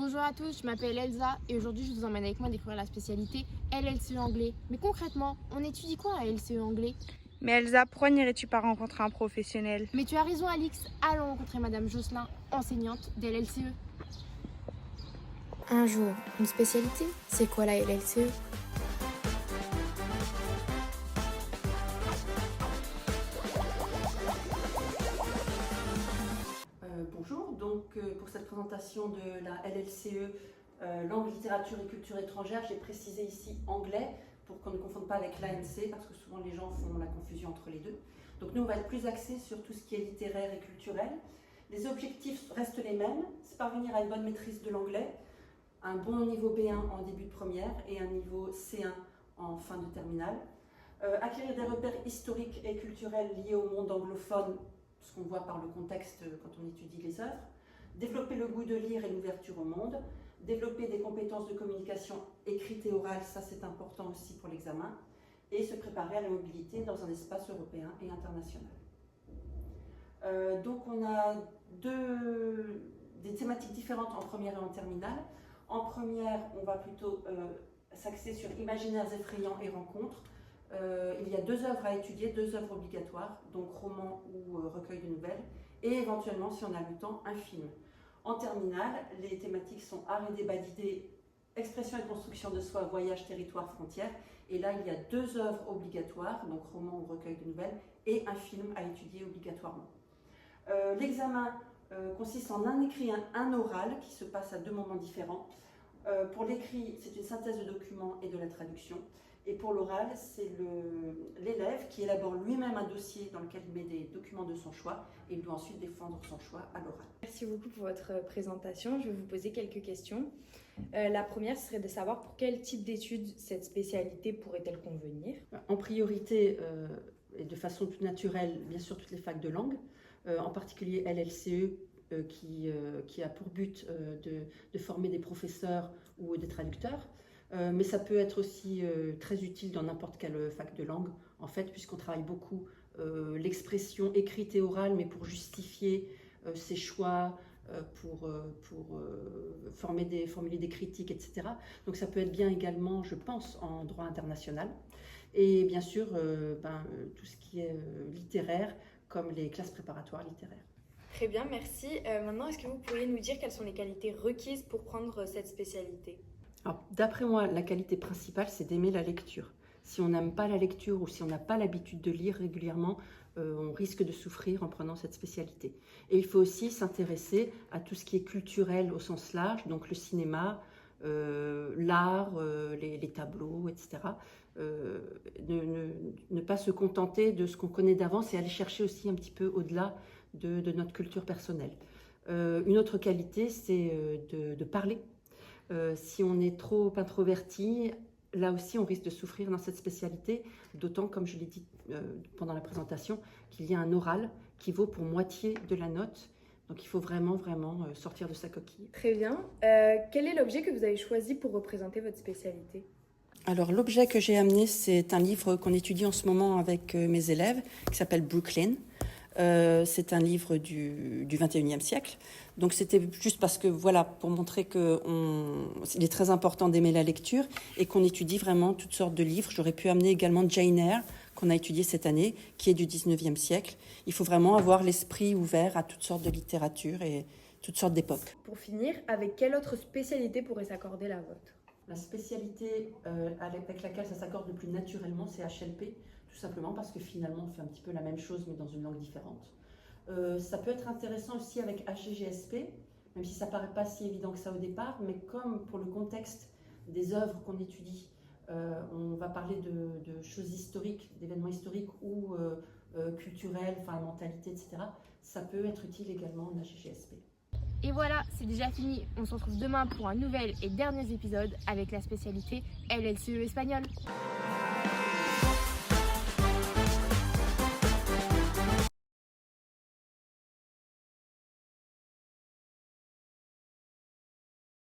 Bonjour à tous, je m'appelle Elsa et aujourd'hui je vous emmène avec moi découvrir la spécialité LLCE anglais. Mais concrètement, on étudie quoi à LLCE anglais? Mais Elsa, pourquoi n'irais-tu pas rencontrer un professionnel? Mais tu as raison Alix, allons rencontrer Madame Josselin, enseignante d'LLCE. Un jour, une spécialité? C'est quoi la LLCE? Bonjour, pour cette présentation de la LLCE, langue, littérature et culture étrangère, j'ai précisé ici anglais pour qu'on ne confonde pas avec l'ANC parce que souvent les gens font la confusion entre les deux. Donc nous on va être plus axés sur tout ce qui est littéraire et culturel. Les objectifs restent les mêmes, c'est parvenir à une bonne maîtrise de l'anglais, un bon niveau B1 en début de première et un niveau C1 en fin de terminale. Acquérir des repères historiques et culturels liés au monde anglophone, ce qu'on voit par le contexte quand on étudie les œuvres, développer le goût de lire et l'ouverture au monde, développer des compétences de communication écrite et orale, ça c'est important aussi pour l'examen, et se préparer à la mobilité dans un espace européen et international. Donc on a des thématiques différentes en première et en terminale. En première, on va plutôt s'axer sur imaginaires effrayants et rencontres. Il y a 2 œuvres à étudier, 2 œuvres obligatoires, donc roman ou recueil de nouvelles, et éventuellement, si on a le temps, un film. En terminale, les thématiques sont art et débat d'idées, expression et construction de soi, voyage, territoire, frontières, et là, il y a 2 œuvres obligatoires, donc roman ou recueil de nouvelles, et un film à étudier obligatoirement. L'examen consiste en un écrit et un oral qui se passe à 2 moments différents. Pour l'écrit, c'est une synthèse de documents et de la traduction. Et pour l'oral, c'est l'élève qui élabore lui-même un dossier dans lequel il met des documents de son choix et il doit ensuite défendre son choix à l'oral. Merci beaucoup pour votre présentation. Je vais vous poser quelques questions. La première serait de savoir pour quel type d'études cette spécialité pourrait-elle convenir? En priorité, et de façon toute naturelle, bien sûr toutes les facs de langue, en particulier LLCE, qui a pour but de former des professeurs ou des traducteurs. Mais ça peut être aussi très utile dans n'importe quelle fac de langue, en fait, puisqu'on travaille beaucoup l'expression écrite et orale, mais pour justifier ses choix, pour formuler des critiques, etc. Donc ça peut être bien également, je pense, en droit international. Et bien sûr, tout ce qui est littéraire, comme les classes préparatoires littéraires. Très bien, merci. Maintenant, est-ce que vous pourriez nous dire quelles sont les qualités requises pour prendre cette spécialité? D'après moi, la qualité principale, c'est d'aimer la lecture. Si on n'aime pas la lecture ou si on n'a pas l'habitude de lire régulièrement, on risque de souffrir en prenant cette spécialité. Et il faut aussi s'intéresser à tout ce qui est culturel au sens large, donc le cinéma, l'art, les tableaux, etc. Ne pas se contenter de ce qu'on connaît d'avance et aller chercher aussi un petit peu au-delà de notre culture personnelle. Une autre qualité, c'est de parler. Si on est trop introverti, là aussi on risque de souffrir dans cette spécialité, d'autant, comme je l'ai dit pendant la présentation, qu'il y a un oral qui vaut pour moitié de la note. Donc il faut vraiment sortir de sa coquille. Très bien. Quel est l'objet que vous avez choisi pour représenter votre spécialité? Alors l'objet que j'ai amené, c'est un livre qu'on étudie en ce moment avec mes élèves, qui s'appelle Brooklyn. C'est un livre du 21e siècle. Donc c'était juste parce que, voilà, pour montrer qu'il est très important d'aimer la lecture et qu'on étudie vraiment toutes sortes de livres. J'aurais pu amener également Jane Eyre, qu'on a étudié cette année, qui est du 19e siècle. Il faut vraiment avoir l'esprit ouvert à toutes sortes de littérature et toutes sortes d'époques. Pour finir, avec quelle autre spécialité pourrait s'accorder la vôtre? La spécialité avec laquelle ça s'accorde le plus naturellement, c'est HLP, tout simplement parce que finalement on fait un petit peu la même chose mais dans une langue différente. Ça peut être intéressant aussi avec HGGSP, même si ça ne paraît pas si évident que ça au départ, mais comme pour le contexte des œuvres qu'on étudie, on va parler de choses historiques, d'événements historiques ou culturels, enfin la mentalité, etc. Ça peut être utile également en HGGSP. Et voilà, c'est déjà fini. On se retrouve demain pour un nouvel et dernier épisode avec la spécialité LLCE espagnol.